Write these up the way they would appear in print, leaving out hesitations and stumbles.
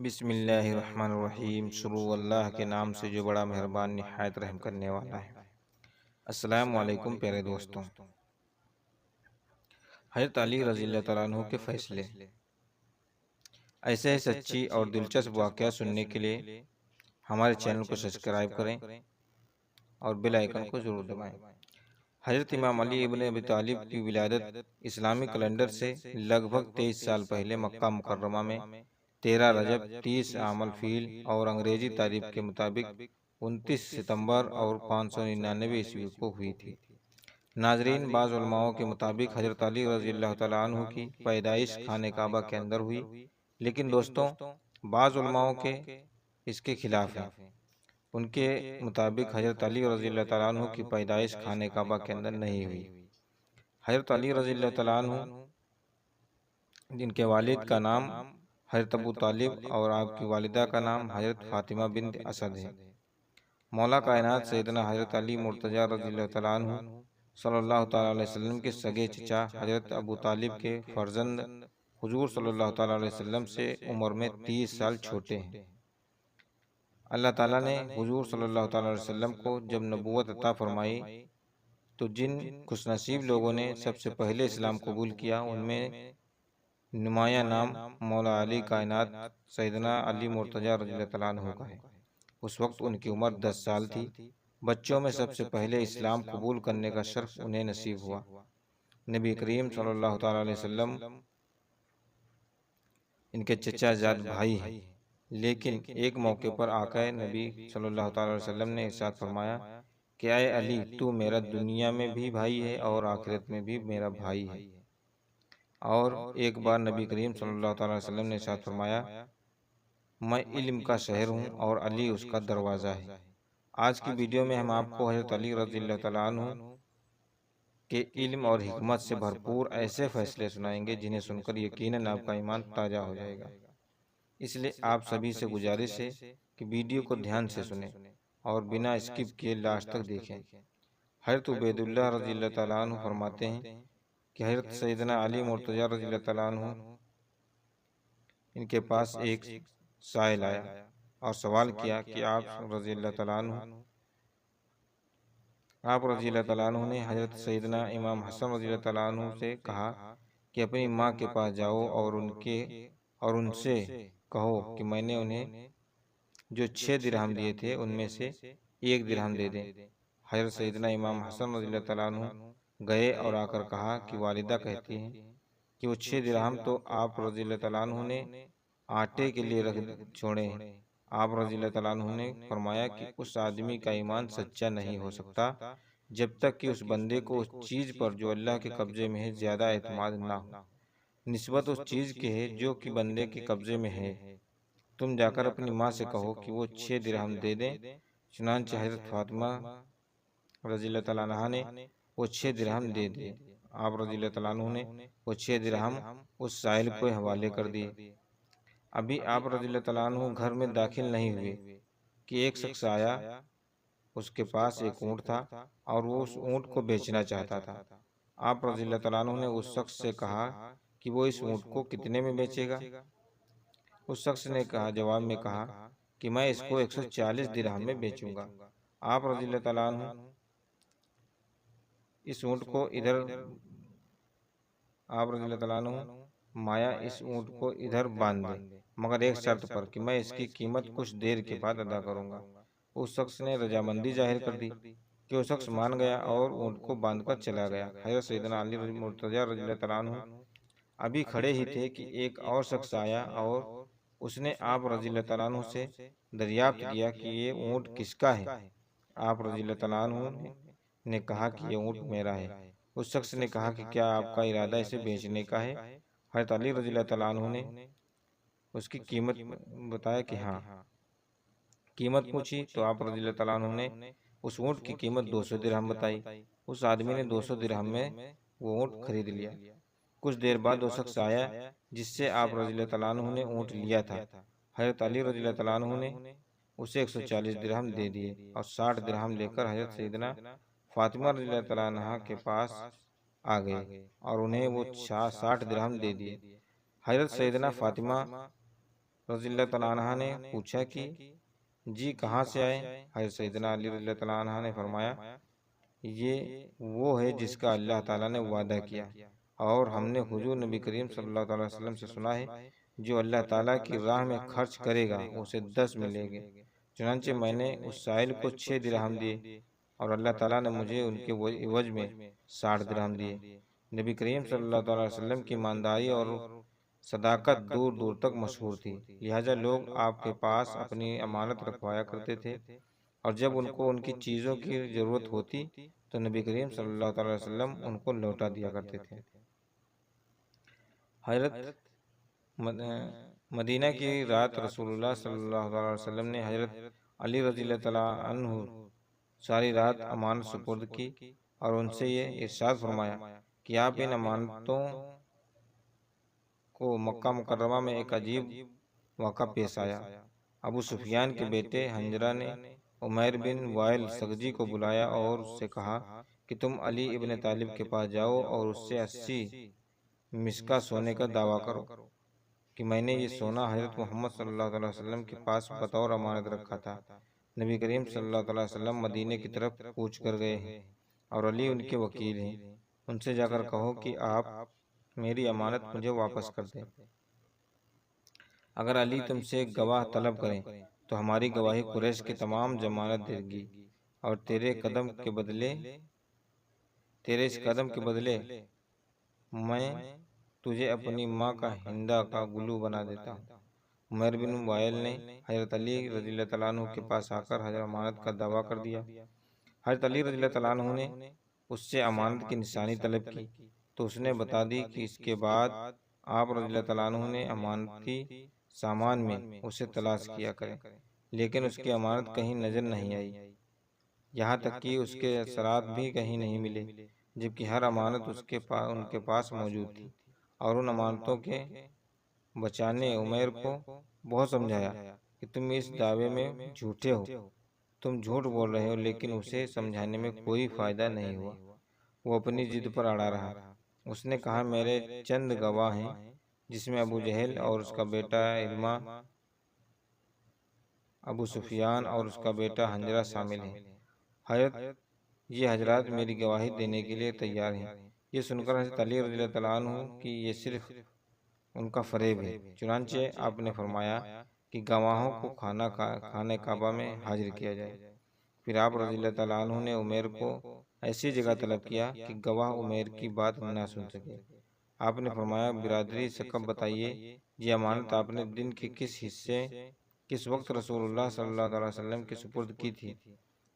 بسم اللہ الرحمن الرحیم، شروع اللہ کے نام سے جو بڑا مہربان نہایت رحم کرنے والا ہے۔ السلام علیکم پیارے دوستوں، حضرت علی رضی اللہ تعالیٰ عنہ کے فیصلے۔ ایسے ہی سچی اور دلچسپ واقعہ سننے کے لیے ہمارے چینل کو سبسکرائب کریں اور بیل آئیکن کو ضرور دبائیں۔ حضرت امام علی ابن ابی طالب کی ولادت اسلامی کیلنڈر سے لگ بھگ 23 سال پہلے مکہ مکرمہ میں 13 رجب 30 عام الفیل اور انگریزی تاریخ کے مطابق 29 ستمبر اور 599 عیسوی کو ہوئی تھی۔ ناظرین، بعض علماء کے مطابق حضرت علی رضی اللہ تعالیٰ عنہ کی پیدائش خانہ کعبہ کے اندر ہوئی، لیکن دوستوں بعض علماء کے اس کے خلاف ہیں۔ ان کے مطابق حضرت علی رضی اللہ تعالیٰ عنہ کی پیدائش خانہ کعبہ کے اندر نہیں ہوئی۔ حضرت علی رضی اللہ تعالیٰ عنہ، جن کے والد کا نام حضرت ابو طالب اور آپ کی والدہ کا نام حضرت فاطمہ بنت اسد ہے، مولا کائنات سیدنا حضرت علی مرتضیٰ رضی اللہ تعالیٰ عنہ صلی اللہ تعالیٰ علیہ وسلم کے سگے چچا حضرت ابو طالب کے فرزند حضور صلی اللہ تعالیٰ علیہ وسلم سے عمر میں 30 سال چھوٹے ہیں۔ اللہ تعالیٰ نے حضور صلی اللہ تعالیٰ علیہ وسلم کو جب نبوت عطا فرمائی تو جن خوش نصیب لوگوں نے سب سے پہلے اسلام قبول کیا، ان میں نمایاں نام مولا علی کائنات سیدنا علی مرتضیٰ رضی اللہ تعالیٰ عنہ کا ہے۔ اس وقت ان کی عمر 10 سال تھی۔ بچوں میں سب سے پہلے اسلام قبول کرنے کا شرف انہیں نصیب ہوا۔ نبی کریم صلی اللہ تعالیٰ علیہ وسلم ان کے چچا زاد بھائی ہیں، لیکن ایک موقع پر آقا نبی صلی اللہ تعالیٰ علیہ وسلم نے ارشاد فرمایا کہ اے علی، تو میرا دنیا میں بھی بھائی ہے اور آخرت میں بھی میرا بھائی ہے۔ اور ایک بار نبی کریم صلی اللہ تعالیٰ علیہ وسلم نے ارشاد فرمایا، میں علم کا شہر ہوں اور علی اس کا دروازہ ہے۔ آج کی ویڈیو میں ہم آپ کو حضرت علی رضی اللہ تعالیٰ عنہ کے علم اور حکمت سے بھرپور ایسے فیصلے سنائیں گے جنہیں سن کر یقیناً آپ کا ایمان تازہ ہو جائے گا۔ اس لیے آپ سبھی سے گزارش ہے کہ ویڈیو کو دھیان سے سنیں اور بنا اسکپ کیے لاسٹ تک دیکھیں۔ حضرت عبید اللہ رضی اللہ تعالیٰ عنہ فرماتے ہیں کہ حضرت سیدنا علی مرتضیٰ رضی اللہ تعالیٰ عنہ ان کے پاس ایک سائل آیا اور سوال کیا کہ آپ رضی اللہ تعالیٰ عنہ نے حضرت سیدنا امام حسن رضی اللہ تعالیٰ عنہ سے کہا کہ اپنی ماں کے پاس جاؤ اور ان سے کہو کہ میں نے انہیں جو 6 درہم دیے تھے ان میں سے 1 درہم دے دیں۔ حضرت سیدنا امام حسن رضی اللہ تعالیٰ عنہ گئے اور آ کر کہا کہ والدہ کہتی ہیں کہ وہ 6 درہم تو آپ رضی اللہ تعالیٰ عنہ نے آٹے کے لیے رکھ چھوڑے ہیں۔ آپ رضی اللہ تعالیٰ عنہ نے فرمایا کہ اس آدمی کا ایمان سچا نہیں ہو سکتا جب تک کہ اس بندے کو اس چیز پر جو اللہ کے قبضے میں ہے زیادہ اعتماد نہ ہو نسبت اس چیز کے ہے جو کہ بندے کے قبضے میں ہے۔ تم جا کر اپنی ماں سے کہو کہ وہ 6 درہم دے دیں۔ چنانچہ حضرت فاطمہ رضی اللہ تعالیٰ عنہ نے وہ 6 درہم دے دیے۔ آپ رضی اللہ تعالیٰ عنہ نے وہ 6 درہم اس سائل کو حوالے کر دیے۔ ابھی آپ رضی اللہ تعالیٰ عنہ گھر میں داخل نہیں ہوئے کہ ایک شخص آیا۔ اس کے پاس ایک اونٹ تھا اور وہ اس اونٹ کو بیچنا چاہتا تھا۔ آپ رضی اللہ تعالیٰ عنہ نے اس شخص سے کہا کہ وہ اس اونٹ کو کتنے میں بیچے گا؟ اس شخص نے جواب میں کہا کہ میں اس کو 140 درہم میں بیچوں گا۔ آپ رضی اللہ تعالیٰ عنہ اس اونٹ کو ادھر باندھ دے، مگر ایک شرط پر کہ میں اس کی قیمت کچھ دیر کے بعد ادا کروں گا۔ اس شخص نے رضامندی ظاہر کر دی کہ وہ شخص مان گیا اور اونٹ کو باندھ کر چلا گیا۔ حضرت سیدنا علی مرتضیٰ رضی اللہ تعالیٰ عنہ ابھی کھڑے ہی تھے کہ ایک اور شخص آیا اور اس نے آپ رضی اللہ تعالیٰ عنہ سے دریافت کیا کہ یہ اونٹ کس کا ہے؟ آپ رضی اللہ تعالیٰ عنہ نے کہا کہ یہ اونٹ میرا ہے۔ اس شخص نے کہا کہ کیا آپ کا ارادہ اسے بیچنے کا ہے؟ حضرت علی رضی اللہ تعالیٰ عنہ نے اس کی قیمت بتایا کہ ہاں۔ قیمت پوچھی تو آپ رضی اللہ تعالیٰ عنہ نے اس اونٹ کی قیمت 200 درہم بتائی۔ اس آدمی نے 200 درہم میں وہ اونٹ خرید لیا۔ کچھ دیر بعد وہ شخص آیا جس سے آپ رضی اللہ تعالیٰ عنہ نے اونٹ لیا تھا۔ حضرت علی رضی اللہ تعالیٰ عنہ نے اسے 140 درہم دے دیے اور 60 درہم لے کر حضرت سیدنا فاطمہ رضی اللہ تعالیٰ عنہ کے پاس آ گئے اور انہیں وہ 60 درہم دے دیے۔ حضرت سیدنا فاطمہ رضی اللہ تعالیٰ عنہ نے پوچھا کہ جی کہاں سے آئے؟ حضرت سیدنا علی رضی اللہ تعالیٰ عنہ نے فرمایا یہ وہ ہے جس کا اللہ تعالیٰ نے وعدہ کیا، اور ہم نے حضور نبی کریم صلی اللہ علیہ وسلم سے سنا ہے جو اللہ تعالیٰ کی راہ میں خرچ کرے گا اسے 10 ملے گے۔ چنانچہ میں نے اس سائل کو 6 درہم دیے اور اللہ تعالیٰ نے مجھے ان کے عوض میں 60 درہم دیے۔ نبی کریم صلی اللہ علیہ وسلم کی ایمانداری اور صداقت دور دور تک مشہور تھی، لہٰذا لوگ آپ کے پاس اپنی امانت رکھوایا کرتے تھے، اور جب ان کو ان کی چیزوں کی ضرورت ہوتی تو نبی کریم صلی اللہ علیہ وسلم ان کو لوٹا دیا کرتے تھے۔ حضرت مدینہ کی رات رسول اللہ صلی اللہ علیہ وسلم نے حضرت علی رضی اللہ تعالیٰ عنہ ساری رات امانت سپرد کی اور ان سے یہ ارشاد فرمایا کہ آپ ان امانتوں کو مکہ مکرمہ میں ایک عجیب واقعہ پیش آیا۔ ابو سفیان کے بیٹے حنظلہ نے عمیر بن وائل سغجی کو بلایا اور اس سے کہا کہ تم علی ابن طالب کے پاس جاؤ اور اس سے 80 مسکہ سونے کا دعویٰ کرو کہ میں نے یہ سونا حضرت محمد صلی اللہ علیہ وسلم کے پاس بطور امانت رکھا تھا۔ نبی کریم صلی اللہ علیہ وسلم مدینے کی طرف کوچ کر گئے ہیں اور علی ان کے وکیل ہیں، ان سے جا کر کہو کہ آپ میری امانت مجھے واپس کر دیں۔ اگر علی تم سے گواہ طلب کریں تو ہماری گواہی قریش کی تمام ضمانت دے گی، اور تیرے اس قدم کے بدلے میں تجھے اپنی ماں کا ہندا کا گلو بنا دیتا ہوں۔ عمیر بن وائل نے حضرت علی رضی اللہ تعالیٰ عنہ کے پاس آ کر حضرت امانت کا دعویٰ کر دیا۔ حضرت علی رضی اللہ تعالیٰ عنہ نے اس سے امانت کی نشانی طلب کی تو اس نے بتا دی کہ اس کے بعد آپ رضی اللہ تعالیٰ عنہ نے امانتی سامان میں اسے تلاش کیا کریں، لیکن اس کی امانت کہیں نظر نہیں آئی، یہاں تک کہ اس کے اثرات بھی کہیں نہیں ملے، جبکہ ہر امانت ان کے پاس موجود تھی۔ اور ان امانتوں کے بچانے عمیر کو بہت سمجھایا کہ تم اس دعوے میں جھوٹے ہو، تم جھوٹ بول رہے ہو، لیکن اسے سمجھانے میں کوئی فائدہ نہیں ہوا، وہ اپنی ضد پر اڑا رہا۔ اس نے کہا میرے چند گواہ ہیں جس میں ابو جہل اور اس کا بیٹا عکرمہ، ابو سفیان اور اس کا بیٹا حنظلہ شامل ہیں۔ حضرت یہ حضرات میری گواہی دینے کے لیے تیار ہیں۔ یہ سن کر حضرت علی رضی اللہ تعالیٰ عنہ کی یہ صرف ان کا فریب ہے، چنانچہ آپ نے فرمایا کہ گواہوں کو خانہ کعبہ میں حاضر کیا جائے۔ پھر آپ رضی اللہ تعالیٰ عنہ نے عمیر کو ایسی جگہ طلب کیا کہ گواہ عمیر کی بات نہ سن سکے۔ آپ نے فرمایا برادری ثقف بتائیے یہ امانت آپ نے دن کے کس وقت رسول اللہ صلی اللہ علیہ وسلم کے سپرد کی تھی؟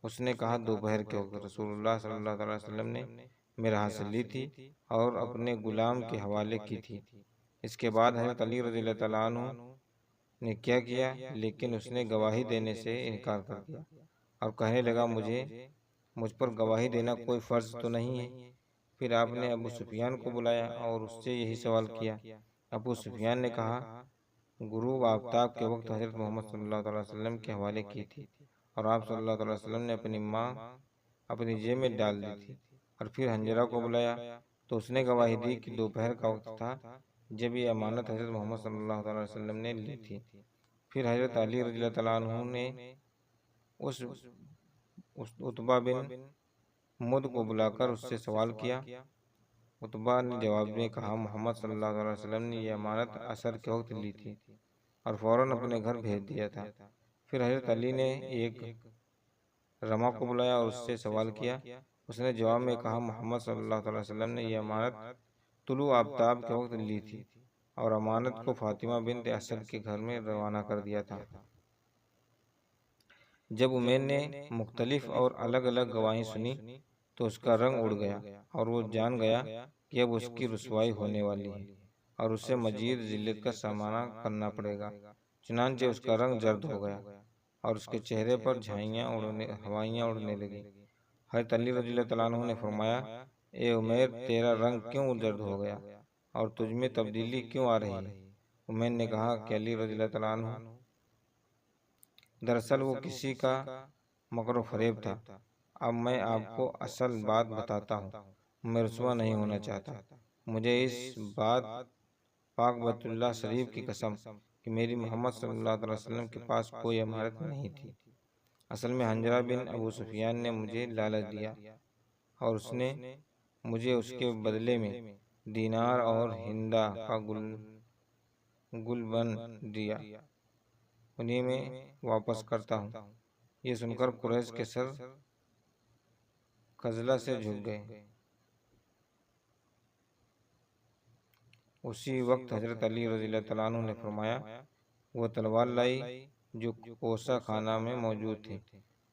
اس نے کہا دوپہر کے وقت رسول اللہ صلی اللہ علیہ وسلم نے میرے ہاتھ سے لی تھی اور اپنے غلام کے حوالے کی تھی۔ اس کے بعد حضرت علی رضی اللہ تعالیٰ عنہ نے کیا کیا، لیکن اس نے گواہی دینے سے انکار کر دیا اور کہنے لگا مجھ پر گواہی دینا کوئی فرض تو نہیں ہے۔ پھر آپ نے ابو سفیان کو بلایا اور اس سے یہی سوال کیا۔ ابو سفیان نے کہا غروب آفتاب کے وقت حضرت محمد صلی اللہ علیہ وسلم کے حوالے کی تھی، اور آپ صلی اللہ علیہ وسلم نے اپنی ماں اپنی جیب میں ڈال دی تھی۔ اور پھر حنظلہ کو بلایا تو اس نے گواہی دی کہ دوپہر کا وقت تھا جب یہ امانت حضرت محمد صلی اللہ علیہ وسلم نے لی تھی۔ پھر حضرت علی رضی اللہ تعالیٰ عنہ نے اس عتبہ بن مد کو بلا کر اس سے سوال کیا۔ عتبہ نے جواب میں کہا محمد صلی اللہ علیہ وسلم نے یہ امانت عصر کے وقت لی تھی اور فوراً اپنے گھر بھیج دیا تھا۔ پھر حضرت علی نے ایک رما کو بلایا اور اس سے سوال کیا۔ اس نے جواب میں کہا محمد صلی اللہ علیہ وسلم نے یہ امانت طلوع آفتاب کے وقت لی تھی اور امانت کو فاطمہ بنت اسد کے گھر میں روانہ کر دیا تھا۔ جب عمیر نے مختلف اور الگ الگ گواہیں سنی تو اس کا رنگ اڑ گیا اور وہ جان گیا کہ اب اس کی رسوائی ہونے والی ہے اور اسے مزید ذلت کا سامنا کرنا پڑے گا۔ چنانچہ اس کا رنگ زرد ہو گیا اور اس کے چہرے پر ہوائیاں اڑنے لگیں۔ حضرت علی رضی اللہ تعالیٰ عنہ نے فرمایا اے عمیر تیرا رنگ کیوں زرد ہو گیا اور تجھ میں تبدیلی کیوں آ رہی ہے؟ عمیر نے کہا کہ علی رضی اللہ تعالیٰ عنہ دراصل وہ کسی کا مکر و فریب تھا۔ اب میں آپ کو اصل بات بتاتا ہوں، میں رسوا نہیں ہونا چاہتا۔ مجھے اس بات پاک بیت اللہ شریف کی قسم کہ میری محمد صلی اللہ علیہ وسلم کے پاس کوئی امارت نہیں تھی۔ اصل میں حنظلہ بن ابو سفیان نے مجھے لالچ دیا اور اس نے مجھے اس کے بدلے میں دینار اور ہندہ کا گل بن دیا، انہیں میں واپس کرتا ہوں۔ یہ سن کر قریش کے سر خزلہ سے جھک گئے۔ اسی وقت حضرت علی رضی اللہ تعالیٰ عنہ نے فرمایا، وہ تلوار لائی جو کوسہ خانہ میں موجود تھی۔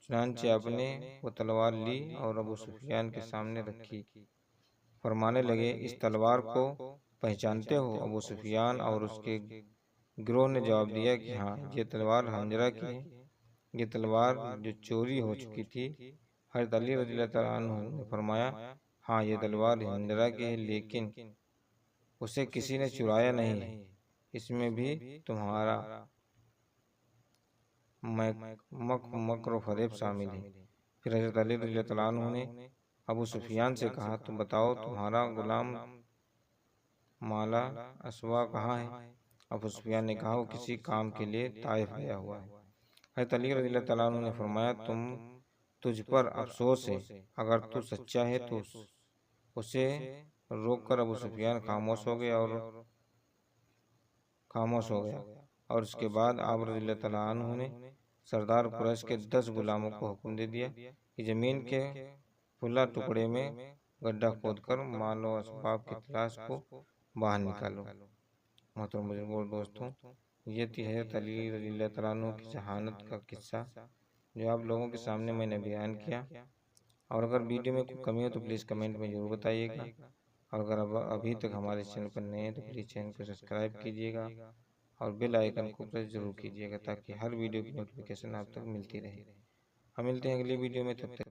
چنانچہ آپ نے وہ تلوار لی اور ابو سفیان کے سامنے رکھی، فرمانے لگے، اس تلوار کو پہچانتے ہو؟ ابو سفیان اور اس کے گروہ نے جواب دیا کہ ہاں، یہ تلوار حنظلہ کی ہے، یہ تلوار جو چوری ہو چکی تھی۔ حضرت علی رضی اللہ تعالیٰ عنہ نے فرمایا، ہاں، یہ تلوار حنظلہ کی ہے، لیکن اسے کسی نے چرایا نہیں ہے، اس میں بھی تمہارا مکر و فریب شامل ہے۔ پھر حضرت علی رضی اللہ تعالیٰ عنہ نے ابو سفیان سے کہا، تم بتاؤ تمہارا غلام مالا اسوا کہاں ہے؟ ابو سفیان نے کہا، وہ کسی کام کے لیے طائف گیا ہوا ہے۔ حضرت علی رضی اللہ تعالیٰ عنہ نے فرمایا، تجھ پر افسوس ہے، اگر تو سچا ہے تو اسے روک کر ابو سفیان خاموش ہو گیا اور اس کے بعد آپ رضی اللہ تعالیٰ عنہ نے سردار قریش کے 10 غلاموں کو حکم دے دیا کہ زمین کے کھلا ٹکڑے میں گڈھا کھود کر مال و اسباب کی تلاش کو باہر نکالو۔ محترم بزرگوں اور دوستوں، یہ تھی حضرت علی رضی اللہ تعالیٰ عنہ کی ذہانت کا قصہ جو آپ لوگوں کے سامنے میں نے بیان کیا۔ اور اگر ویڈیو میں کوئی کمی ہو تو پلیز کمنٹ میں ضرور بتائیے گا، اور اگر ابھی تک ہمارے چینل پر نئے ہیں تو پلیز چینل کو سبسکرائب کیجیے گا اور بیل آئیکن کو پریس ضرور کیجیے گا تاکہ ہر ویڈیو کی نوٹیفیکیشن آپ تک ملتی رہے۔ ہم ملتے ہیں اگلی ویڈیو میں، تب تک